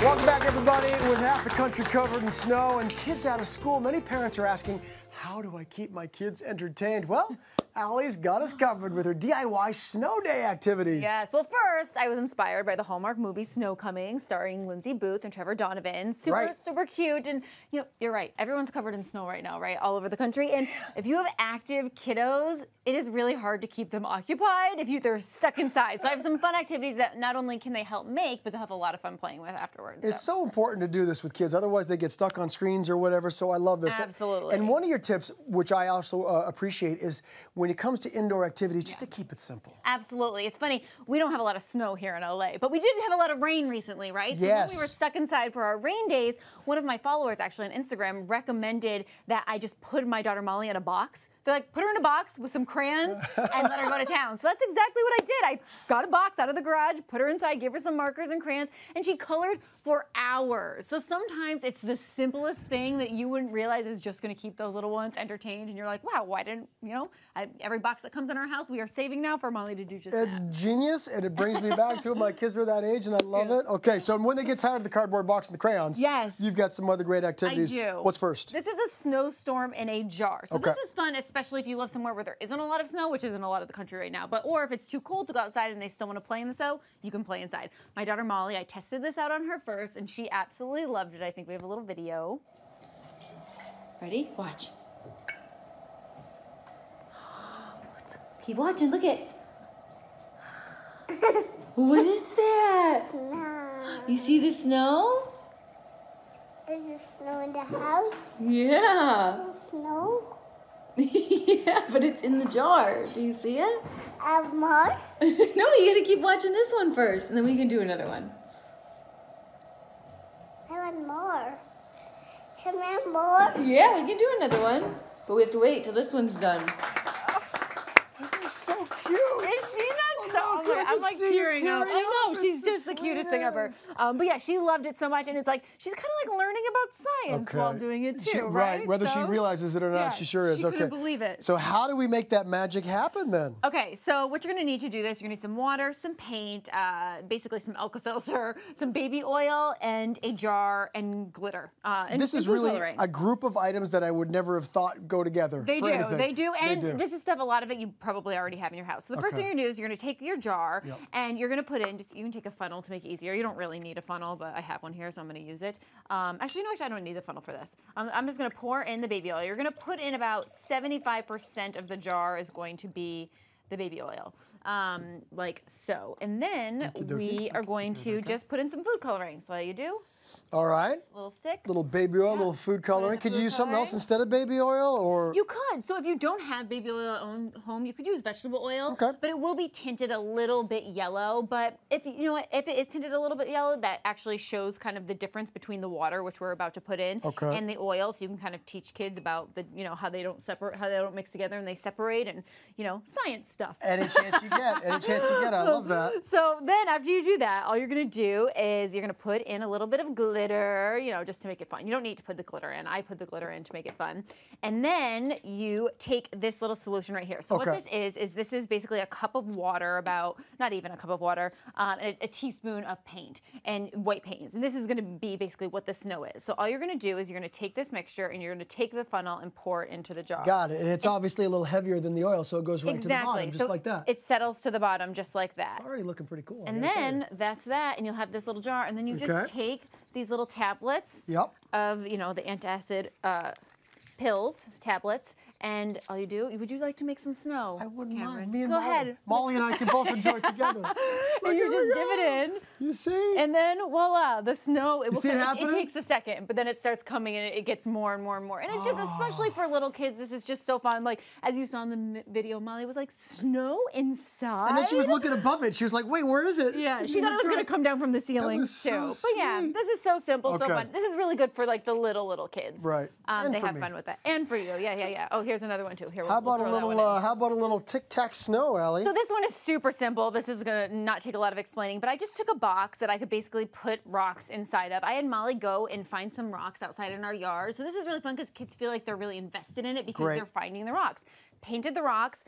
Welcome back, everybody. With half the country covered in snow and kids out of school, many parents are asking, how do I keep my kids entertained? Well, Allie's got us covered with her DIY snow day activities. Yes. Well, first, I was inspired by the Hallmark movie Snow Coming, starring Lindsay Booth and Trevor Donovan. Super cute. And you know, you're right. Everyone's covered in snow right now, right? All over the country. And if you have active kiddos, it is really hard to keep them occupied if they're stuck inside. So I have some fun activities that not only can they help make, but they'll have a lot of fun playing with afterwards. It's so important to do this with kids. Otherwise, they get stuck on screens or whatever. So I love this. Absolutely. And one of your tips, which I also appreciate, is when it comes to indoor activities, just to keep it simple. Absolutely. It's funny, we don't have a lot of snow here in LA, but we did have a lot of rain recently, right? Yes. So when we were stuck inside for our rain days, one of my followers actually on Instagram recommended that I just put my daughter Molly in a box. They're like, put her in a box with some crayons and let her go to town. So that's exactly what I did. I got a box out of the garage, put her inside, gave her some markers and crayons, and she colored for hours. So sometimes it's the simplest thing that you wouldn't realize is just gonna keep those little ones entertained. And you're like, wow, why didn't, every box that comes in our house, we are saving now for Molly to do just that. It's genius, and it brings me back to it. My kids are that age, and I love it. Okay, so when they get tired of the cardboard box and the crayons, yes, you've got some other great activities. I do. What's first? This is a snowstorm in a jar. So this is fun, especially if you live somewhere where there isn't a lot of snow, which isn't a lot of the country right now. Or if it's too cold to go outside and they still want to play in the snow, you can play inside. My daughter Molly, I tested this out on her first, and she absolutely loved it. I think we have a little video. Ready? Watch. Keep watching. Look at. What is that? Snow. You see the snow? Is there snow in the house? Yeah. Is there snow? Yeah, but it's in the jar. Do you see it? More? No, you gotta keep watching this one first, and then we can do another one. I want more. Can I have more? Yeah, we can do another one, but we have to wait till this one's done. They're so cute. Is she not so? look, I'm like tearing up. I know, she's It's just the cutest thing ever. But yeah, she loved it so much, and it's like she's kind of like learning about science while doing it too, right? Whether she realizes it or not, yeah, she sure is. She couldn't believe it. So how do we make that magic happen then? Okay, so what you're gonna need to do this, you're gonna need some water, some paint, basically some Alka-Seltzer, some baby oil, and a jar and glitter. And this is really a group of items that I would never have thought go together. They do, and they do. This is stuff, a lot of it you probably already have in your house. So the first thing you're gonna do is you're gonna take your jar and you're gonna put in, you can take a funnel to make it easier. You don't really need a funnel, but I have one here, so I'm gonna use it. Actually, I don't need the funnel for this. I'm just gonna pour in the baby oil. You're gonna put in about 75% of the jar is going to be the baby oil. Like so. And then we are going to just put in some food coloring. So all you do, all right, little stick, little baby oil, little food coloring. Could you use something else instead of baby oil, or? You could. So if you don't have baby oil at home, you could use vegetable oil. But it will be tinted a little bit yellow. But if if it is tinted a little bit yellow, that actually shows kind of the difference between the water, which we're about to put in, and the oil. So you can kind of teach kids about the how they don't separate, how they don't mix together and they separate, and science stuff. Any chance you get. Any chance you get. I love that. So then after you do that, all you're gonna do is you're gonna put in a little bit of glitter, just to make it fun. You don't need to put the glitter in. I put the glitter in to make it fun. And then you take this little solution right here. So what this is basically a cup of water, about, not even a cup of water, and a teaspoon of paint and white paint. And this is gonna be basically what the snow is. So all you're gonna do is you're gonna take this mixture and you're gonna take the funnel and pour it into the jar. Got it. And it's obviously a little heavier than the oil, so it goes right to the bottom, just like that. It settles to the bottom just like that. It's already looking pretty cool. And then that's that, and you'll have this little jar, and then you just take these little tablets of, the antacid tablets, and all you do, would you like to make some snow? I wouldn't mind. Me and Go ahead. Molly and I can both enjoy it together. And you just dip it in. You see? And then voila, the snow, it takes a second, but then it starts coming and it gets more and more and more. And it's just, especially for little kids, this is just so fun. Like, as you saw in the video, Molly was like, snow inside? And then she was looking above it. She was like, wait, where is it? Yeah, she thought it was going to come down from the ceiling too. So but yeah, this is so simple, so fun. This is really good for like the little kids. Right. They have fun with that. And for you, yeah. Oh, here's another one too. Here, how about a little Tic Tacs Snow, Allie? So this one is super simple. This is gonna not take a lot of explaining, but I just took a box that I could basically put rocks inside of. I had Molly go and find some rocks outside in our yard. So this is really fun because kids feel like they're really invested in it because they're finding the rocks. Painted the rocks,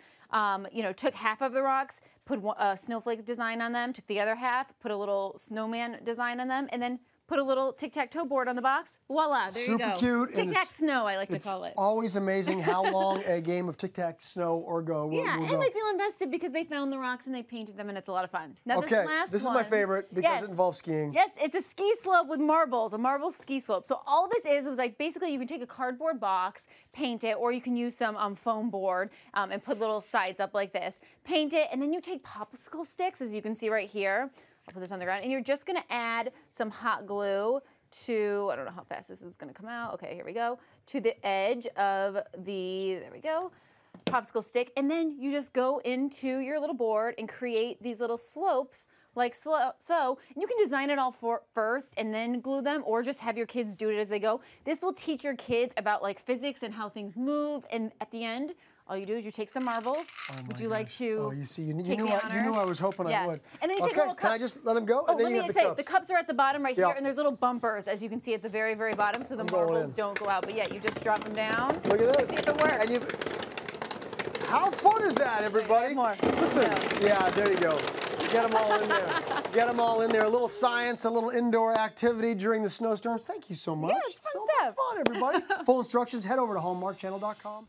took half of the rocks, put a snowflake design on them, took the other half, put a little snowman design on them, and then put a little tic-tac-toe board on the box. Voila, there you go. Super cute. Tic Tac Snow, I like to call it. It's always amazing how long a game of Tic Tac Snow will go. And they feel invested because they found the rocks and they painted them, and it's a lot of fun. Now, Okay, this is my favorite because it involves skiing. Yes, it's a ski slope with marbles, a marble ski slope. So all this is was like basically you can take a cardboard box, paint it, or you can use some foam board and put little sides up like this. Paint it, and then you take popsicle sticks, as you can see right here. I'll put this on the ground, and you're just gonna add some hot glue to, I don't know how fast this is gonna come out. Okay, here we go. To the edge of there we go, popsicle stick, and then you just go into your little board and create these little slopes like so. And you can design it all first and then glue them, or just have your kids do it as they go. This will teach your kids about like physics and how things move, and at the end, all you do is you take some marbles. Would you like to? Oh, you see, you knew I was hoping I would. And then you take little cups. Can I just let them go? Oh, and then let you me have say, the cups. the cups are at the bottom right here, and there's little bumpers, as you can see at the very, very bottom, so the marbles don't go out. But yeah, you just drop them down. Look at this. See if it works. And how fun is that, everybody? More. Listen, yeah, there you go. Get them all in there. Get them all in there. A little science, a little indoor activity during the snowstorms. Thank you so much. Yeah, it's fun so stuff. much fun, everybody. Full instructions, head over to hallmarkchannel.com.